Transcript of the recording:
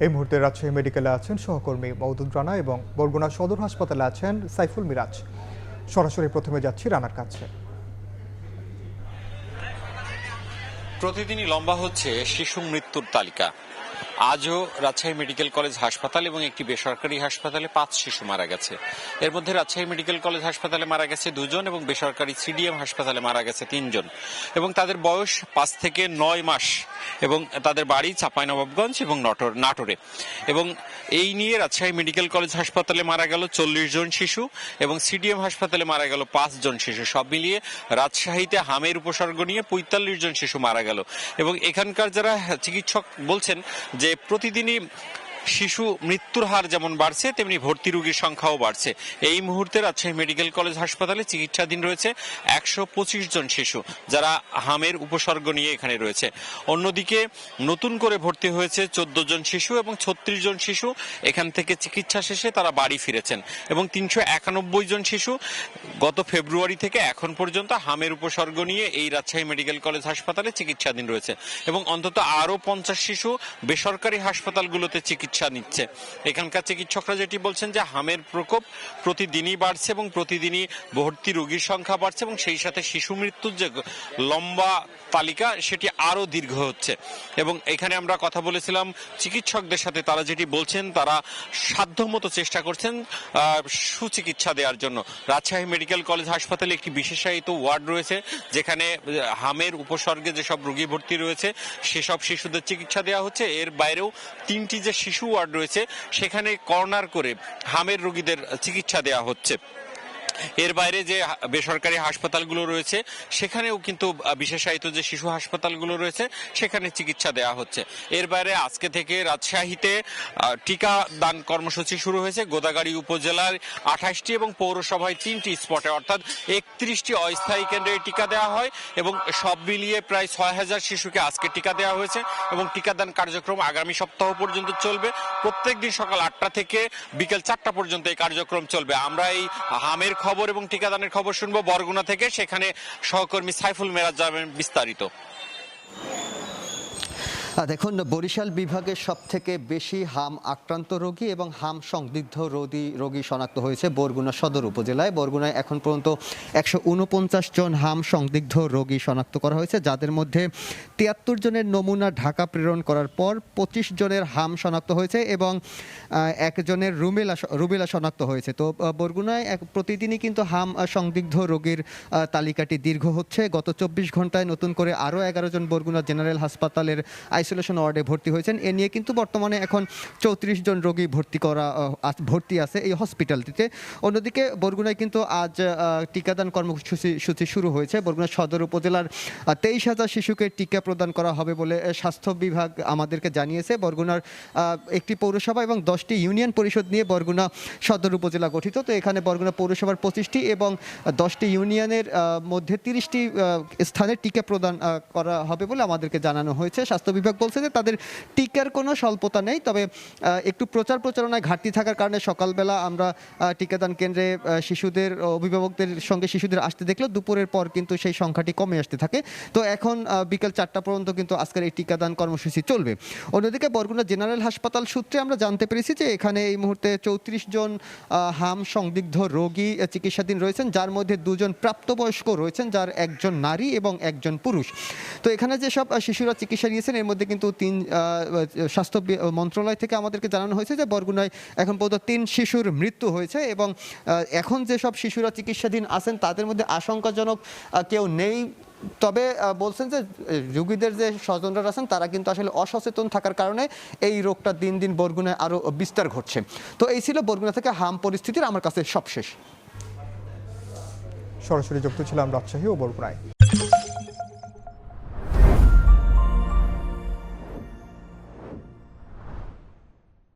এই মুহূর্তে রাজশাহী মেডিকেলে আছেন সহকর্মী মওদুদ রানা এবং বরগুনা সদর হাসপাতালে আছেন সাইফুল মিরাজ। সরাসরি প্রথমে যাচ্ছি রানার কাছে। প্রতিদিনই লম্বা হচ্ছে শিশু মৃত্যুর তালিকা। আজও রাজশাহী মেডিকেল কলেজ হাসপাতাল এবং একটি বেসরকারি হাসপাতালে 5 শিশু মারা গেছে। এর মধ্যে রাজশাহী মেডিকেল কলেজ হাসপাতালে মারা গেছে 2 জন এবং বেসরকারি সিডিএম হাসপাতালে মারা গেছে 3 জন এবং তাদের বয়স 5 থেকে 9 মাস এবং তাদের বাড়ি চাঁপাইনবাবগঞ্জ এবং নাটোরে। এবং এই নিয়ে রাজশাহী মেডিকেল কলেজ হাসপাতালে মারা গেল 40 জন শিশু এবং সিডিএম হাসপাতালে মারা গেল 5 জন শিশু। সব মিলিয়ে রাজশাহীতে হামের উপসর্গ নিয়ে 45 জন শিশু মারা গেল। এবং এখানকার যারা চিকিৎসক বলছেন যে প্রতিদিনই শিশু মৃত্যুর হার যেমন বাড়ছে তেমনি ভর্তি রোগীর সংখ্যাও বাড়ছে। এই মুহূর্তে রাজশাহী মেডিকেল কলেজ হাসপাতালে চিকিৎসাধীন রয়েছে 125 জন শিশু যারা হামের উপসর্গ নিয়ে এখানে রয়েছে। অন্যদিকে নতুন করে ভর্তি হয়েছে 14 জন শিশু এবং 36 জন শিশু এখান থেকে চিকিৎসা শেষে তারা বাড়ি ফিরেছেন এবং 391 জন শিশু গত ফেব্রুয়ারি থেকে এখন পর্যন্ত হামের উপসর্গ নিয়ে এই রাজশাহী মেডিকেল কলেজ হাসপাতালে চিকিৎসাধীন রয়েছে এবং অন্তত আরও 50 শিশু বেসরকারি হাসপাতালগুলোতে চিকিৎসা নিচ্ছে। এখানকার চিকিৎসকরা যেটি বলছেন যে হামের প্রকোপ প্রতিদিনই বাড়ছে এবং প্রতিদিনই ভর্তি রোগীর সংখ্যা বাড়ছে এবং সেই সাথে শিশু মৃত্যুর যে লম্বা তালিকা সেটি আরো দীর্ঘ হচ্ছে। এবং এখানে আমরা কথা বলেছিলাম চিকিৎসকদের সাথে, তারা যেটি বলছেন তারা সাধ্যমতো চেষ্টা করছেন সুচিকিৎসা দেওয়ার জন্য। রাজশাহী মেডিকেল কলেজ হাসপাতালে একটি বিশেষায়িত ওয়ার্ড রয়েছে যেখানে হামের উপসর্গে যেসব রোগী ভর্তি রয়েছে সেসব শিশুদের চিকিৎসা দেওয়া হচ্ছে। এর বাইরেও 3টি যে শিশু ওয়ার্ড রয়েছে সেখানে কর্নার করে হামের রোগীদের চিকিৎসা দেওয়া হচ্ছে। এর বাইরে যে বেসরকারি হাসপাতালগুলো রয়েছে সেখানেও কিন্তু বিশেষায়িত যে শিশু হাসপাতালগুলো রয়েছে সেখানে চিকিৎসা দেওয়া হচ্ছে। এর বাইরে আজকে থেকে রাজশাহীতে টিকা দান কর্মসূচি শুরু হয়েছে। গোদাগাড়ী উপজেলার 28টি এবং পৌরসভায় 3টি স্পটে অর্থাৎ 31টি অস্থায়ী কেন্দ্রে টিকা দেওয়া হয় এবং সব মিলিয়ে প্রায় 6000 শিশুকে আজকে টিকা দেওয়া হয়েছে এবং টিকাদান কার্যক্রম আগামী সপ্তাহ পর্যন্ত চলবে। প্রত্যেক দিন সকাল 8টা থেকে বিকেল 4টা পর্যন্ত এই কার্যক্রম চলবে। আমরা এই হামের খবর এবং টিকাদানের খবর শুনবো বরগুনা থেকে, সেখানে সহকর্মী সাইফুল মিরাজ যাবেন বিস্তারিত। দেখুন, বরিশাল বিভাগের সবথেকে বেশি হাম আক্রান্ত রোগী এবং হাম সংদিগ্ধ রোগী শনাক্ত হয়েছে বরগুনা সদর উপজেলায়। বরগুনায় এখন পর্যন্ত 149 জন হাম সংদিগ্ধ রোগী শনাক্ত করা হয়েছে, যাদের মধ্যে 73 জনের নমুনা ঢাকা প্রেরণ করার পর 25 জনের হাম শনাক্ত হয়েছে এবং 1 জনের রুবেলা শনাক্ত হয়েছে। তো বরগুনায় প্রতিদিনই কিন্তু হাম সংদিগ্ধ রোগীর তালিকাটি দীর্ঘ হচ্ছে। গত 24 ঘন্টায় নতুন করে আরও 11 জন বরগুনা জেনারেল হাসপাতালের আইসোলেশন ওয়ার্ডে ভর্তি হয়েছেন। এ নিয়ে কিন্তু বর্তমানে এখন 34 জন রোগী ভর্তি আছে এই হসপিটালটিতে। অন্যদিকে বরগুনায় কিন্তু আজ টিকাদান কর্মসূচি শুরু হয়েছে। বরগুনা সদর উপজেলার 23,000 শিশুকে টিকা প্রদান করা হবে বলে স্বাস্থ্য বিভাগ আমাদেরকে জানিয়েছে। বরগুনার একটি পৌরসভা এবং 10টি ইউনিয়ন পরিষদ নিয়ে বরগুনা সদর উপজেলা গঠিত। তো এখানে বরগুনা পৌরসভার 25টি এবং 10টি ইউনিয়নের মধ্যে 30টি স্থানে টিকা প্রদান করা হবে বলে আমাদেরকে জানানো হয়েছে। স্বাস্থ্য বিভাগ বলছে যে তাদের টিকার কোনো স্বল্পতা নেই, তবে একটু প্রচারণায় ঘাটতি থাকার কারণে সকালবেলা আমরা টিকাদান কেন্দ্রে শিশুদের অভিভাবকদের সঙ্গে শিশুদের আসতে দেখলেও দুপুরের পর কিন্তু সেই সংখ্যাটি কমে আসতে থাকে। তো এখন বিকেল 4টা পর্যন্ত কিন্তু আজকের এই টিকাদান কর্মসূচি চলবে। অন্যদিকে বরগুনা জেনারেল হাসপাতাল সূত্রে আমরা জানতে পেরেছি যে এখানে এই মুহূর্তে 34 জন হাম সংদিগ্ধ রোগী চিকিৎসাধীন রয়েছেন, যার মধ্যে 2 জন প্রাপ্তবয়স্ক রয়েছেন, যার 1 জন নারী এবং 1 জন পুরুষ। তো এখানে যেসব শিশুরা চিকিৎসা নিয়েছেন এর মধ্যে কিন্তু 3 স্বাস্থ্য মন্ত্রণালয় থেকে আমাদেরকে জানানো হয়েছে যে বরগুনায় এখন পর্যন্ত 3 শিশুর মৃত্যু হয়েছে এবং এখন যেসব শিশুরা চিকিৎসাধীন আছেন তাদের মধ্যে আশঙ্কাজনক কেউ নেই। তবে বলছেন যে রোগীদের যে স্বজনরা আছেন তারা কিন্তু আসলে অসচেতন থাকার কারণে এই রোগটা দিন দিন বরগুনায় আরও বিস্তার ঘটছে। তো এই ছিল বরগুনা থেকে হাম পরিস্থিতির আমার কাছে সবশেষ। সরাসরি যুক্ত ছিলাম রাজশাহী ও বরগুনায়।